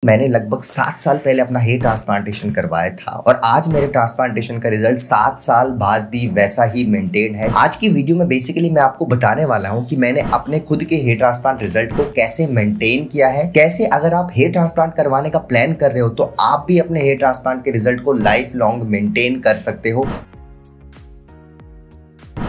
मैंने लगभग 7 साल पहले अपना हेयर ट्रांसप्लांटेशन करवाया था और आज मेरे ट्रांसप्लांटेशन का रिजल्ट 7 साल बाद भी वैसा ही मेंटेन है। आज की वीडियो में बेसिकली मैं आपको बताने वाला हूं कि मैंने अपने खुद के हेयर ट्रांसप्लांट रिजल्ट को कैसे मेंटेन किया है, कैसे अगर आप हेयर ट्रांसप्लांट करवाने का प्लान कर रहे हो तो आप भी अपने हेयर ट्रांसप्लांट के रिजल्ट को लाइफ लॉन्ग मेंटेन कर सकते हो।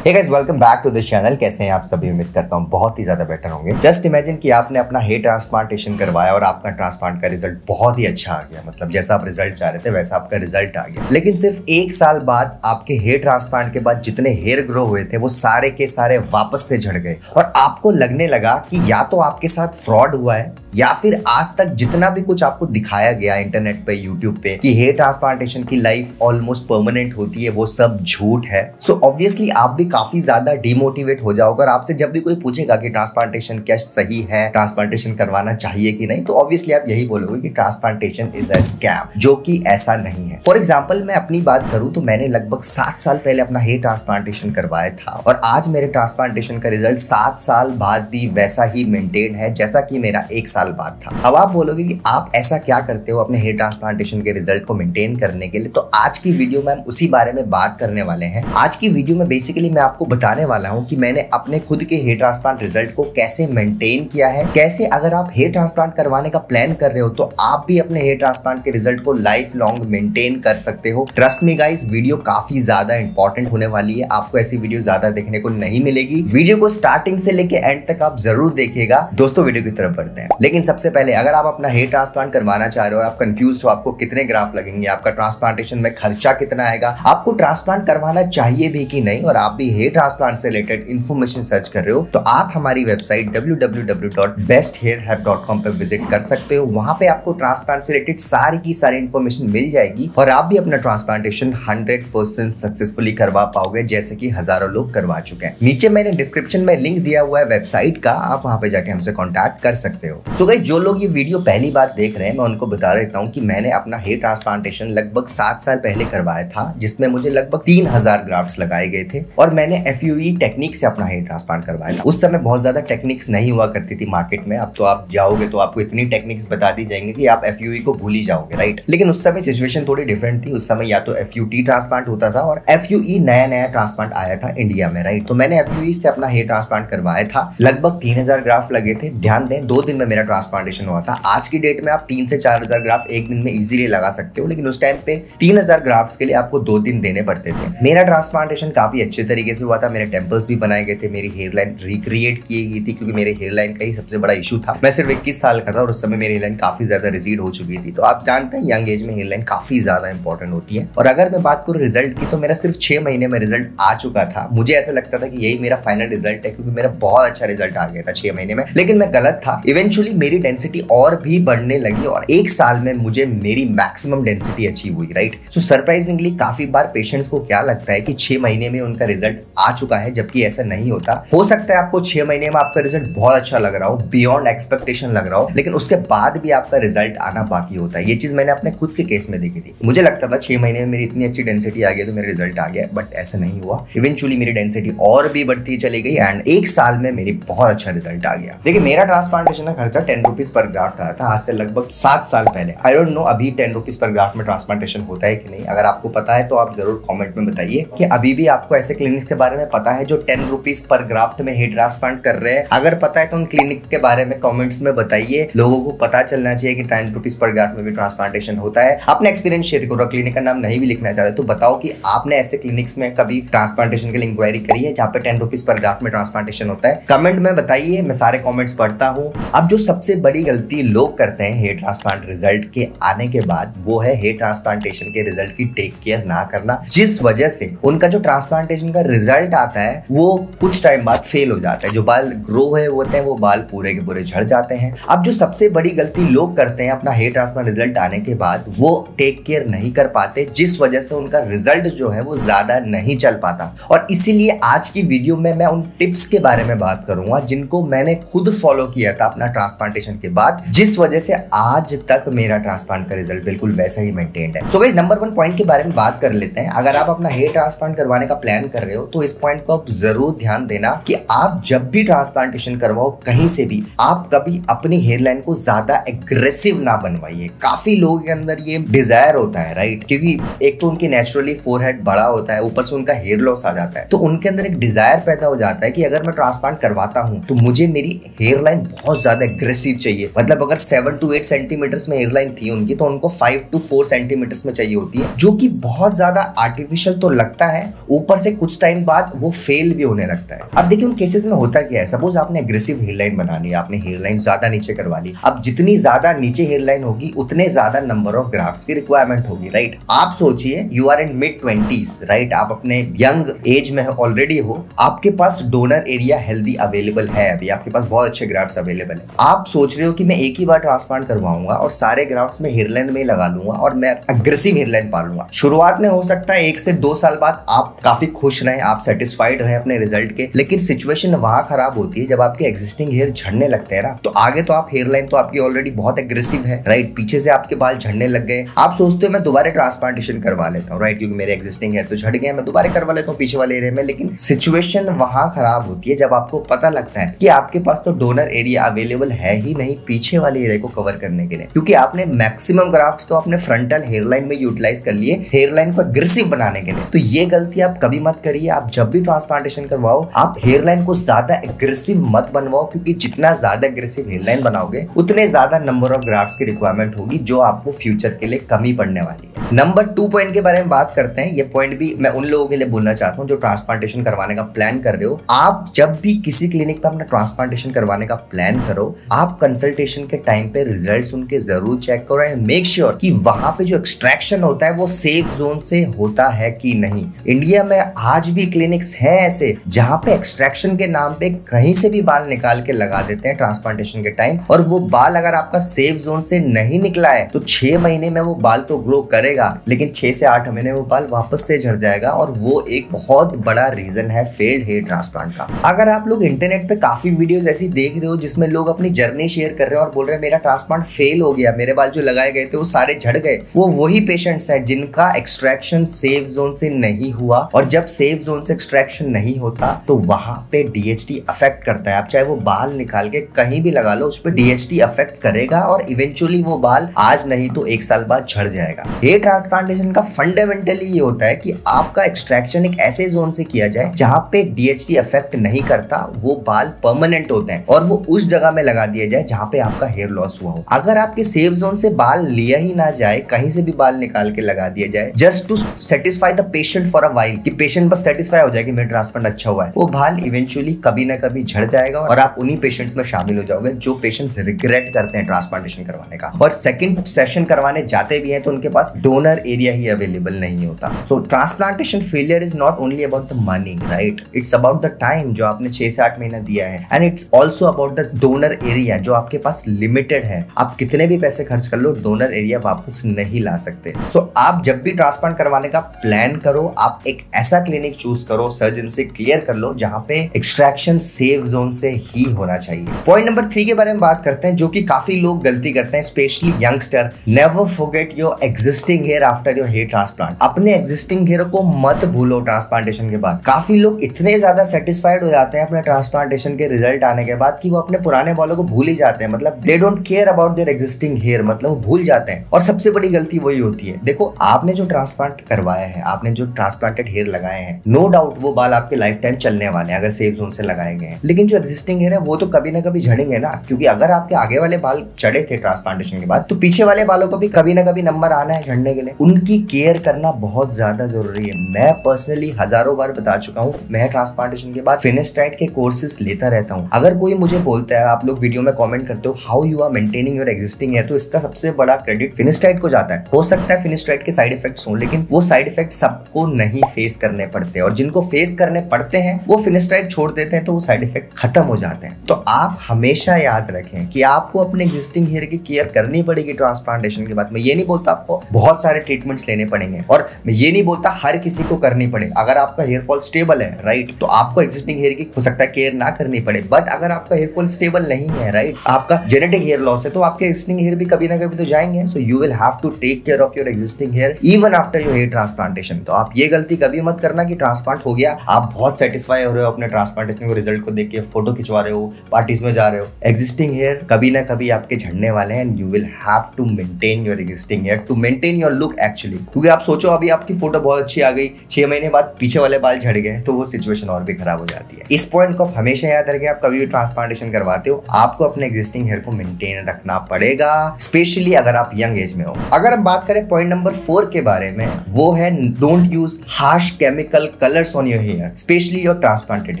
Hey guys, welcome back to this channel। कैसे हैं आप सभी? उम्मीद करता हूँ बहुत ही ज्यादा बेटर होंगे। जस्ट इमेजिन कि आपने अपना हेयर ट्रांसप्लांटेशन करवाया और आपका ट्रांसप्लांट का रिजल्ट बहुत ही अच्छा आ गया, मतलब जैसा आप रिजल्ट चाह रहे थे वैसा आपका रिजल्ट आ गया। लेकिन सिर्फ 1 साल बाद आपके हेयर ट्रांसप्लांट के बाद जितने हेयर ग्रो हुए थे वो सारे के सारे वापस से झड़ गए और आपको लगने लगा कि या तो आपके साथ फ्रॉड हुआ है या फिर आज तक जितना भी कुछ आपको दिखाया गया इंटरनेट पे, यूट्यूब पे कि हेयर ट्रांसप्लांटेशन की लाइफ ऑलमोस्ट परमानेंट होती है, वो सब झूठ है। सो ऑब्वियसली आप भी काफी ज्यादा डिमोटिवेट हो जाओगे और आपसे जब भी कोई पूछेगा कि ट्रांसप्लांटेशन क्या सही है, ट्रांसप्लांटेशन करवाना चाहिए कि नहीं, तो ऑब्वियसली आप यही बोलोगे कि ट्रांसप्लांटेशन इज अ स्कैम, जो कि ऐसा नहीं है। फॉर एग्जाम्पल मैं अपनी बात करूं तो मैंने लगभग 7 साल पहले अपना हेयर ट्रांसप्लांटेशन करवाया था और आज मेरे ट्रांसप्लांटेशन का रिजल्ट 7 साल बाद भी वैसा ही मेंटेन है जैसा कि मेरा 1 साल बाद था। अब आप बोलोगे कि आप ऐसा क्या करते हो अपने हेयर ट्रांसप्लांटेशन के रिजल्ट को मेंटेन करने के लिए, तो आज की वीडियो में हम उसी बारे में बात करने वाले हैं। आज की वीडियो में बेसिकली मैं आपको बताने वाला हूं कि मैंने अपने खुद के हेयर ट्रांसप्लांट रिजल्ट को कैसे मेंटेन किया है, कैसे अगर आप हेयर ट्रांसप्लांट करवाने का प्लान कर रहे हो तो आप भी अपने हेयर ट्रांसप्लांट के रिजल्ट को लाइफ लॉन्ग मेंटेन कर सकते हो। ट्रस्ट मी गाइस, वीडियो काफी ज्यादा इंपॉर्टेंट होने वाली है, आपको ऐसी वीडियो ज्यादा देखने को नहीं मिलेगी। वीडियो को स्टार्टिंग से लेके एंड तक आप जरूर देखिएगा। दोस्तों वीडियो की तरफ बढ़ते हैं, लेकिन सबसे पहले अगर आप अपना हेयर ट्रांसप्लांट करवाना चाह रहे हो, आप कंफ्यूज हो आपको कितने ग्राफ्ट लगेंगे, आपका ट्रांसप्लांटेशन में खर्चा कितना आएगा, आपको ट्रांसप्लांट करवाना चाहिए भी कि नहीं, और आप भी हेयर ट्रांसप्लांट से रिलेटेड इंफॉर्मेशन सर्च कर रहे हो, तो आप हमारी वेबसाइट www.besthairhelp.com पे विजिट कर सकते हो। वहां पे आपको ट्रांसप्लांट से रिलेटेड सारी की सारी इंफॉर्मेशन मिल जाएगी और आप भी अपना ट्रांसप्लांटेशन 100% सक्सेसफुली करवा पाओगे, जैसे कि हजारों लोग करवा चुके हैं। नीचे मैंने डिस्क्रिप्शन में लिंक दिया हुआ है वेबसाइट का, आप वहां पे जाके हमसे कॉन्टैक्ट कर सकते हो। सो गाइस, जो लोग ये वीडियो पहली बार देख रहे हैं मैं उनको बता देता हूँ कि मैंने अपना हेयर ट्रांसप्लांटेशन लगभग 7 साल पहले करवाया था, जिसमें मुझे लगभग 3000 ग्राफ्ट्स लगाए गए थे और मैंने FUE टेक्निक से अपना हेयर ट्रांसप्लांट करवाया था। उस समय बहुत ज्यादा टेक्निक्स नहीं हुआ करती थी मार्केट में। अब तो आप जाओगे तो आपको इतनी टेक्निक्स बता दी जाएंगे कि आप FUE को भूल ही जाओगे, राइट। लेकिन उस समय सिचुएशन थोड़ी डिफरेंट थी। उस समय या तो FUT ट्रांसप्लांट होता था और FUE नया ट्रांसप्लांट आया था इंडिया में, राइट। तो मैंने FUE से अपना हेयर ट्रांसप्लांट करवाया था, लगभग 3000 ग्राफ्ट लगे थे। ध्यान दें, 2 दिन में मेरा ट्रांसप्लांटेशन हुआ था। आज की डेट में आप 3 से 4000 ग्राफ्ट एक दिन में इजीली लगा सकते हो, लेकिन उस टाइम पे 3000 ग्राफ्ट्स के लिए आपको 2 दिन देने पड़ते थे। मेरा ट्रांसप्लांटेशन काफी अच्छे तरीके से हुआ था, मेरे टेंपल्स भी बनाए गए थे, मेरी हेयर लाइन रिक्रिएट की गई थी क्योंकि मेरे हेयर लाइन का ही सबसे बड़ा इशू था। मैं सिर्फ 21 साल का था और उस समय मेरी हेयर लाइन काफी ज्यादा रिसीड हो चुकी थी। तो आप जानते हैं यंग एज में हेयर लाइन काफी ज्यादा इंपॉर्टेंट होती है। और अगर मैं बात करूं रिजल्ट की, तो मेरा सिर्फ 6 महीने में रिजल्ट आ चुका था। मुझे ऐसा लगता था कि यही मेरा फाइनल रिजल्ट है क्योंकि मेरा बहुत अच्छा रिजल्ट आ गया था 6 महीने में, लेकिन मैं गलत था। इवेंचुअली मेरी डेंसिटी और भी बढ़ने लगी और 1 साल में मुझे मेरी मैक्सिमम डेंसिटी अचीव हुई, राइट। सो सरप्राइजिंगली काफी बार पेशेंट्स को क्या लगता है कि 6 महीने में उनका रिजल्ट आ चुका है, जबकि ऐसा नहीं होता। हो सकता है आपको 6 महीने में आपका रिजल्ट बहुत अच्छा लग रहा हो, बियॉन्ड एक्सपेक्टेशन लग रहा हो, लेकिन उसके बाद भी आपका रिजल्ट आना बाकी होता है। ये चीज मैंने अपने खुद के केस में देखी थी। मुझे लगता था 6 महीने में मेरी इतनी अच्छी डेंसिटी आ गई तो मेरा रिजल्ट आ गया, बट ऐसा नहीं हुआ। इवेंचुअली मेरी डेंसिटी और भी बढ़ती चली गई एंड 1 साल में मेरी बहुत अच्छा रिजल्ट आ गया। देखिए, मेरा ट्रांसप्लांटेशन का खर्चा 10 रुपीज पर ग्राफ्ट आया था आज से लगभग 7 साल पहले। आई डोंट नो अभी 10 रुपीज पर ग्राफ्ट में ट्रांसप्लांटेशन होता है कि नहीं। अगर आपको पता है तो आप जरूर कमेंट में बताइए कि अभी भी आपको ऐसे क्लिनिक्स के बारे में पता है जो 10 रुपीज पर ग्राफ्ट में हेयर ट्रांसप्लांट कर रहे हैं। अगर पता है तो उन क्लिनिक के बारे में कमेंट्स में बताइए। लोगों को पता चलना चाहिए कि 10 रुपीज पर ग्राफ्ट में भी ट्रांसप्लांटेशन होता है। अपने एक्सपीरियंस शेयर करो। क्लिनिक का नाम नहीं भी लिखना चाहते तो बताओ कि आपने ऐसे क्लिनिक्स में कभी ट्रांसप्लांटेशन के लिए इंक्वायरी करी है जहाँ पे 10 रुपीज पर ग्राफ्ट में ट्रांसप्लांटेशन होता है। कमेंट में बताइए, मैं सारे कमेंट्स पढ़ता हूँ। अब जो सबसे बड़ी गलती लोग करते हैं हेयर ट्रांसप्लांट रिजल्ट के आने के बाद, वो है हेयर ट्रांसप्लांटेशन के रिजल्ट की टेक केयर ना करना, जिस वजह से उनका जो ट्रांसप्लांटेशन का रिजल्ट आता है वो कुछ टाइम बाद फेल हो जाता है। जो बाल ग्रो होते हैं वो बाल पूरे के पूरे झड़ जाते हैं। अब जो सबसे बड़ी गलती लोग करते हैं अपना हेयर ट्रांसप्लांट रिजल्ट आने के बाद, वो टेक केयर नहीं कर पाते, जिस वजह से उनका रिजल्ट जो है वो ज्यादा नहीं चल पाता। और इसीलिए आज की वीडियो में मैं उन टिप्स के बारे में बात करूंगा जिनको मैंने खुद फॉलो किया था अपना ट्रांसप्लांट ट्रांसप्लांटेशन के बाद, जिस वजह से आज तक मेरा ट्रांसप्लांट का रिजल्ट बिल्कुल वैसा ही मेंटेन्ड है। सो गाइस, नंबर 1 पॉइंट के बारे में बात कर लेते हैं। अगर आप अपना हेयर ट्रांसप्लांट करवाने का प्लान कर रहे हो तो इस पॉइंट को आप जरूर ध्यान देना कि आप जब भी ट्रांसप्लांटेशन करवाओ कहीं से भी, आप कभी अपनी हेयर लाइन को ज्यादा एग्रेसिव ना बनवाइए। काफी लोगों के अंदर ये डिजायर होता है, राइट, क्योंकि एक तो उनकी नेचुरली फोरहेड बड़ा होता है, ऊपर से उनका हेयर लॉस आ जाता है, तो उनके अंदर एक डिजायर पैदा हो जाता है कि अगर मैं ट्रांसप्लांट करवाता हूं तो मुझे मेरी हेयर लाइन बहुत ज्यादा एग्रेसिव चाहिए। मतलब अगर 7 to 8 सेंटीमीटर्स में हेयर लाइन थी उनकी, तो उनको 5 to 4 सेंटीमीटर्स में चाहिए होती है, जो कि बहुत ज्यादा आर्टिफिशियल तो लगता है, ऊपर से कुछ टाइम बाद वो फेल भी होने लगता है। अब देखिए उन केसेस में होता क्या है, सपोज आपने एग्रेसिव हेयर लाइन बनानी है, आपने हेयर लाइन ज्यादा नीचे करवा ली। अब जितनी ज्यादा नीचे हेयर लाइन होगी उतने ज्यादा नंबर ऑफ ग्राफ्ट्स की रिक्वायरमेंट होगी, राइट। आप सोचिए, you are in mid-20s, right, आप अपने यंग एज में ऑलरेडी हो, आपके पास डोनर एरिया हेल्दी अवेलेबल है, अभी आपके पास बहुत अच्छे ग्राफ्ट्स अवेलेबल है। आप सोच रहे हो कि मैं एक ही बार ट्रांसप्लांट करवाऊंगा और सारे ग्राफ्ट्स में हेयर लाइन में लगा लूंगा और मैं एग्रेसिव हेयर लाइन पालूंगा। शुरुआत में हो सकता है 1 से 2 साल बाद आप काफी खुश रहे, आप सेटिस्फाइड रहे अपने रिजल्ट के, लेकिन सिचुएशन वहां खराब होती है जब आपके एग्जिस्टिंग हेयर झड़ने लगते हैं ना। तो आगे तो आप हेयर लाइन तो आपकी ऑलरेडी बहुत एग्रेसिव है, राइट, पीछे से आपके बाल झड़ने लग गए, आप सोचते हो मैं दोबारा ट्रांसप्लांटेशन करवा लेता हूँ, राइट, क्योंकि मेरे एग्जिस्टिंग हेयर तो झड़ गए, मैं दोबारा करवा लेता हूँ पीछे वाले एरिया में। लेकिन सिचुएशन वहां खराब होती है जब आपको पता लगता है कि आपके पास तो डोनर एरिया अवेलेबल है ही नहीं पीछे वाले एरिया को कवर करने के लिए, क्योंकि आपने मैक्सिमम ग्राफ्ट्स तो अपने फ्रंटल हेयर लाइन में यूटिलाइज कर लिए हेयर लाइन को एग्रेसिव बनाने के लिए। तो ये गलती आप कभी मत करिए। आप जब भी ट्रांसप्लांटेशन करवाओ आप हेयर लाइन को ज्यादा एग्रेसिव मत बनवाओ, क्योंकि जितना ज्यादा एग्रेसिव हेयर लाइन बनाओगे उतने ज्यादा नंबर ऑफ ग्राफ्ट्स की रिक्वायरमेंट होगी, जो आपको फ्यूचर के लिए कमी पड़ने वाली है। नंबर 2 पॉइंट के बारे में बात करते हैं। ये पॉइंट भी मैं उन लोगों के लिए बोलना चाहता हूँ जो ट्रांसप्लांटेशन करवाने का प्लान कर रहे हो। आप जब भी किसी क्लिनिक पे अपना ट्रांसप्लांटेशन करवाने का प्लान करो, आप कंसल्टेशन के टाइम पे रिजल्ट्स उनके जरूर चेक करो एंड मेक श्योर कि वहां पे जो एक्सट्रैक्शन होता है वो सेफ जोन से होता है कि नहीं। इंडिया में आज भी क्लिनिक्स हैं ऐसे जहां पे एक्सट्रैक्शन के नाम पे कहीं से भी बाल निकाल के लगा देते हैं ट्रांसप्लांटेशन के टाइम, और वो बाल अगर आपका सेफ जोन से नहीं निकला है तो 6 महीने में वो बाल तो ग्रो करेगा, लेकिन 6 से 8 महीने वो बाल वापस से झड़ जाएगा, और वो एक बहुत बड़ा रीजन है फेल्ड हेयर ट्रांसप्लांट का। अगर आप लोग इंटरनेट पे काफी वीडियोस ऐसी देख रहे हो जिसमें लोग अपनी जर्नी शेयर कर रहे हैं और बोल रहे हैं मेरा ट्रांसप्लांट फेल हो गया, मेरे बाल जो लगाए गए थे वो सारे झड़ गए, वो वही पेशेंट्स हैं जिनका एक्सट्रैक्शन सेफ जोन से नहीं हुआ। और जब सेफ जोन से एक्सट्रैक्शन नहीं होता तो वहां पे डीएचटी अफेक्ट करता है। आप चाहे वो बाल निकाल के कहीं भी लगा लो, उस पर डीएचटी अफेक्ट करेगा और इवेंचुअली वो बाल आज नहीं तो 1 साल बाद झड़ जाएगा। हेयर ट्रांसप्लांटेशन का फंडामेंटली ये होता है कि आपका एक्सट्रैक्शन एक ऐसे जोन से किया जाए जहां पे डीएचटी अफेक्ट नहीं करता, वो बाल परमानेंट होते हैं, और वो उस जगह में लगा दिया जाए जहां पे आपका हेयर लॉस हुआ हो। अगर आपके सेफ जोन से बाल लिया ही ना जाए, कहीं से भी बाल निकाल के लगा दिया जाए just to satisfy the patient for a while, कि पेशेंट बस सेटिस्फाई हो जाए कि मेरा ट्रांसप्लांट अच्छा हुआ है, वो बाल इवेंचुअली कभी ना कभी झड़ जाएगा और आप उन्हीं पेशेंट्स में शामिल हो जाओगे जो पेशेंट्स रिग्रेट करते हैं ट्रांसप्लांटेशन करवाने का, और सेकंड सेशन करवाने जाते भी हैं तो उनके पास डोनर एरिया ही अवेलेबल नहीं होता। So transplantation failure is not only about the money, right, it's about the time जो आपने 6 से 8 महीना दिया है, and it's also about the donor area जो आपके पास लिमिटेड है। आप कितने भी पैसे खर्च कर लो, डोनर एरिया वापस नहीं ला सकते। सो आप जब भी ट्रांसप्लांट करवाने का प्लान करो, आप एक ऐसा क्लिनिक चूज करो, सर्जन से क्लियर कर लो जहां पे एक्सट्रैक्शन सेफ जोन से ही होना चाहिए। पॉइंट नंबर 3 के बारे में बात करते हैं, जो कि काफी लोग गलती करते हैं, specially youngster. Never forget your existing hair after your hair transplant. अपने एग्जिस्टिंग हेयर को मत भूलो ट्रांसप्लांटेशन के बाद। काफी लोग इतने ज्यादा सेटिस्फाइड हो जाते हैं अपने ट्रांसप्लांटेशन के रिजल्ट आने के बाद कि वो अपने पुराने बालों को भूल ही जाते हैं, मतलब they don't care about their existing hair, मतलब वो भूल जाते हैं। और सबसे बड़ी गलती वही होती है। देखो, आपने जो ट्रांसप्लांट करवाया है, आपने जो ट्रांसप्लांटेड हेयर लगाए हैं, नो डाउट वो बाल आपके लाइफ टाइम चलने वाले हैं अगर सेफ जोन से लगाए गए हैं, लेकिन जो एग्जिस्टिंग हेयर है वो तो कभी ना कभी झड़ेंगे ना, क्योंकि अगर आपके आगे वाले बाल चढ़े थे ट्रांसप्लांटेशन के बाद तो पीछे वाले बालों को भी कभी ना कभी नंबर आना है झड़ने के लिए। उनकी केयर करना बहुत ज्यादा जरूरी है। मैं पर्सनली हजारों बार बता चुका हूँ, मैं ट्रांसप्लांटेशन के बाद फिनिस्टाइड के कोर्सेज लेता रहता हूँ। अगर कोई मुझे बोलता है, आप लोग वीडियो में कमेंट करते हो how you are maintaining your existing hair, तो इसका सबसे बड़ा क्रेडिट फिनिस्टाइड को जाता है। हो सकता है फिनिस्टाइड के साइड इफेक्ट्स हों, लेकिन वो साइड इफेक्ट सबको नहीं फेस करने पड़ते, और जिनको फेस करने पड़ते हैं वो फिनिस्टाइड छोड़ देते हैं तो वो साइड इफेक्ट खत्म हो जाते हैं। तो आप हमेशा याद रखें कि आपको अपने एग्जिस्टिंग हेयर की केयर करनी पड़ेगी ट्रांसप्लांटेशन के बाद। मैं ये नहीं बोलता आपको बहुत सारे ट्रीटमेंट्स लेने पड़ेंगे, और मैं ये नहीं बोलता हर किसी को करनी पड़े। अगर आपका हेयर फॉल स्टेबल है, राइट, तो आपको एग्जिस्टिंग हेयर की हो सकता है केयर ना करनी पड़े, बट अगर आपका हेयर फॉल स्टेबल नहीं है, है, राइट। आपका जेनेटिक हेयर लॉस है तो आपके एक्जिस्टिंग हेयर भी कभी ना कभी तो जाएंगे। So you will have to take care of your existing hair even after your hair transplantation. तो आप ये गलती कभी मत करना कि ट्रांसप्लांट हो गया, आप बहुत सेटिस्फाई हो रहे हो अपने ट्रांसप्लांटेशन के रिजल्ट को देख के, फोटो खिंचवा रहे हो, पार्टीज में जा रहे हो। एक्जिस्टिंग हेयर कभी ना कभी आपके झड़ने वाले हैं and you will have to maintain your existing hair to maintain your look actually. क्योंकि आप सोचो अभी आपकी फोटो बहुत अच्छी आ गई, 6 महीने बाद पीछे वाले बाल झड़ गए तो वो सिचुएशन और भी खराब हो जाती है। इस पॉइंट को हमेशा याद रखें, आप कभी भी ट्रांसप्लांटेशन करवाते हो आपको अपने एक्जिस्टिंग हेयर को मेंटेन रखना पड़ेगा, स्पेशली अगर आप यंग एज में हो। अगर हम बात करें पॉइंट नंबर 4 के बारे में, वो है don't use harsh chemical colours on your hair, specially your transplanted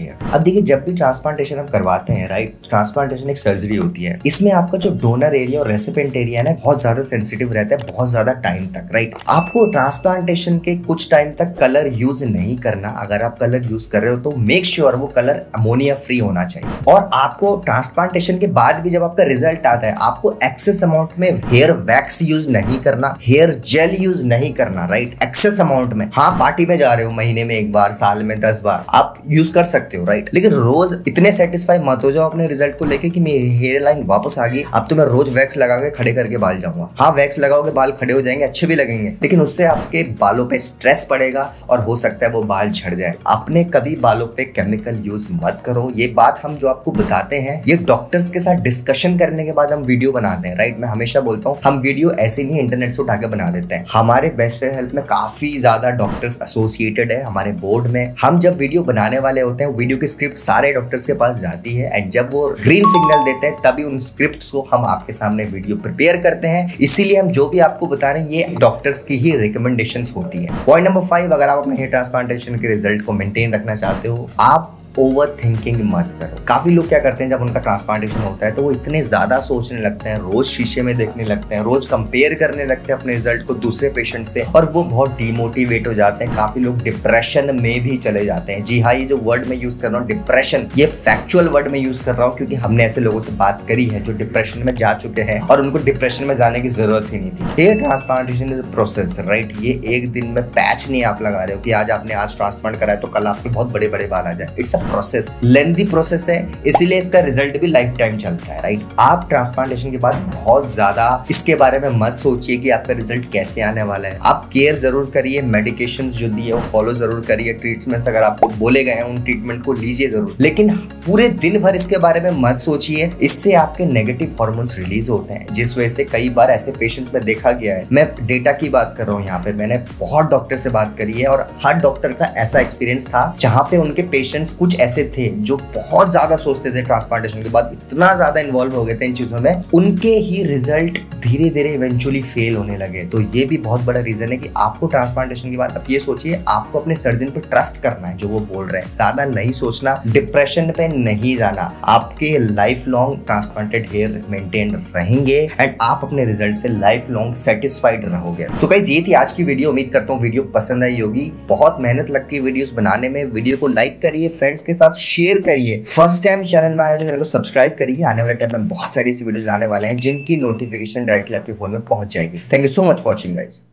hair. अब देखिए जब भी ट्रांसप्लांटेशन हम करवाते हैं, राइट, ट्रांसप्लांटेशन एक सर्जरी होती है, इसमें आपका जो डोनर एरिया और रेसिपिएंट एरिया है ना बहुत ज्यादा सेंसिटिव रहता है बहुत ज्यादा टाइम तक, राइट। आपको ट्रांसप्लांटेशन के कुछ टाइम तक कलर यूज नहीं करना। अगर आप कलर यूज कर रहे हो तो मेक श्योर वो कलर अमोनिया फ्री होना चाहिए। और आपको ट्रांसप्लांटेशन के बाद भी जब आपका रिजल्ट आता है आपको एक्सेस अमाउंट में हेयर वैक्स यूज नहीं करना, हेयर जेल यूज नहीं करना, राइट। एक्सेस अमाउंट में, हाँ पार्टी में जा रहे हो महीने में 1 बार, साल में 10 बार आप यूज कर सकते हो, राइट। लेकिन रोज इतने सेटिस्फाई मत हो जाओ अपने रिजल्ट को लेके कि मेरी हेयर लाइन वापस आ गई, अब तो मैं रोज वैक्स लगा के खड़े करके बाल जाऊंगा। हाँ वैक्स लगाओगे बाल खड़े हो जाएंगे, अच्छे भी लगेंगे, लेकिन उससे आपके बालों पे स्ट्रेस पड़ेगा और हो सकता है वो बाल झड़ जाए। आपने कभी बालों पे केमिकल यूज मत करो। ये बात हम जो आपको बताते हैं ये डॉक्टर्स के साथ डिस्कशन करने के बाद हम वीडियो बनाते हैं, राइट। मैं हमेशा बोलता हूँ हम वीडियो ऐसे नहीं इंटरनेट से उठा के बना देते हैं। हमारे बेस्ट हेल्थ में काफी ज्यादा डॉक्टर्स एसोसिएटेड है हमारे बोर्ड में। हम जब वीडियो बनाने वाले होते हैं वीडियो की स्क्रिप्ट सारे डॉक्टर्स के पास जाती है एंड जब वो ग्रीन सिग्नल देते हैं तभी उन स्क्रिप्ट्स को हम आपके सामने वीडियो प्रिपेयर करते हैं। इसीलिए हम जो भी आपको बता रहे हैं ये डॉक्टर्स की ही रिकमेंडेशंस होती है। पॉइंट नंबर 5, अगर आप अपने हेयर ट्रांसप्लांटेशन के रिजल्ट को मेंटेन रखना चाहते हो आप ओवर थिंकिंग मत करो। काफी लोग क्या करते हैं जब उनका ट्रांसप्लांटेशन होता है तो वो इतने ज्यादा सोचने लगते हैं, रोज शीशे में देखने लगते हैं, रोज कंपेयर करने लगते हैं अपने रिजल्ट को दूसरे पेशेंट से और वो बहुत डिमोटिवेट हो जाते हैं। काफी लोग डिप्रेशन में भी चले जाते हैं। जी हाँ, ये जो वर्ड मैं यूज कर रहा हूँ डिप्रेशन, ये फैक्चुअल वर्ड में यूज कर रहा हूँ क्योंकि हमने ऐसे लोगों से बात करी है जो डिप्रेशन में जा चुके हैं और उनको डिप्रेशन में जाने की जरूरत ही नहीं थी। Hair transplantation is process, right. ये एक दिन में पैच नहीं आप लगा रहे हो कि आज आपने आज ट्रांसप्लांट कराया तो कल आपके बहुत बड़े बड़े बाल आ जाए। It's a process, lengthy process है, इसीलिए इसका रिजल्ट भी लाइफ टाइम चलता है, राइट। आप ट्रांसप्लांटेशन के बाद बहुत ज्यादा इसके बारे में मत सोचिए कि आपका रिजल्ट कैसे आने वाला है। आप केयर जरूर करिए, मेडिकेशंस जो दिए वो फॉलो जरूर करिए, ट्रीटमेंट्स अगर आपको बोले गए हैं उन ट्रीटमेंट को लीजिए जरूर, लेकिन पूरे दिन भर इसके बारे में मत सोचिए। इससे आपके नेगेटिव हार्मोन्स रिलीज होते हैं जिस वजह से कई बार ऐसे पेशेंट्स में देखा गया है। मैं डेटा की बात कर रहा हूँ यहाँ पे, मैंने बहुत डॉक्टर से बात करी है और हर डॉक्टर का ऐसा एक्सपीरियंस था जहाँ पे उनके पेशेंट्स कुछ ऐसे थे जो बहुत ज्यादा सोचते थे ट्रांसप्लांटेशन के बाद, इतना ज्यादा इन्वॉल्व हो गए थे इन चीजों में, उनके ही रिजल्ट धीरे धीरे इवेंचुअली फेल होने लगे। तो ये भी बहुत बड़ा रीजन है कि आपको ट्रांसप्लांटेशन के बाद आप ये सोचिए आपको अपने सर्जन पे ट्रस्ट करना है जो वो बोल रहे हैं, ज्यादा नहीं सोचना, डिप्रेशन पे नहीं जाना। आपके life long transplanted hair maintain रहेंगे एंड आप अपने रिजल्ट से लाइफ लॉन्ग सेटिस्फाइड रहोगे। सो गाइस ये थी आज की वीडियो, उम्मीद करता हूँ वीडियो पसंद आई होगी। बहुत मेहनत लगती है वीडियोस बनाने में, वीडियो को लाइक करिए, फ्रेंड्स के साथ शेयर करिए, फर्स्ट टाइम चैनल में आए तो चैनल को सब्सक्राइब करिए। आने वाले टाइम में बहुत सारी ऐसी वीडियोस आने वाले हैं जिनकी नोटिफिकेशन डायरेक्टली आपके फोन में पहुंच जाएगी। Thank you so much for watching guys.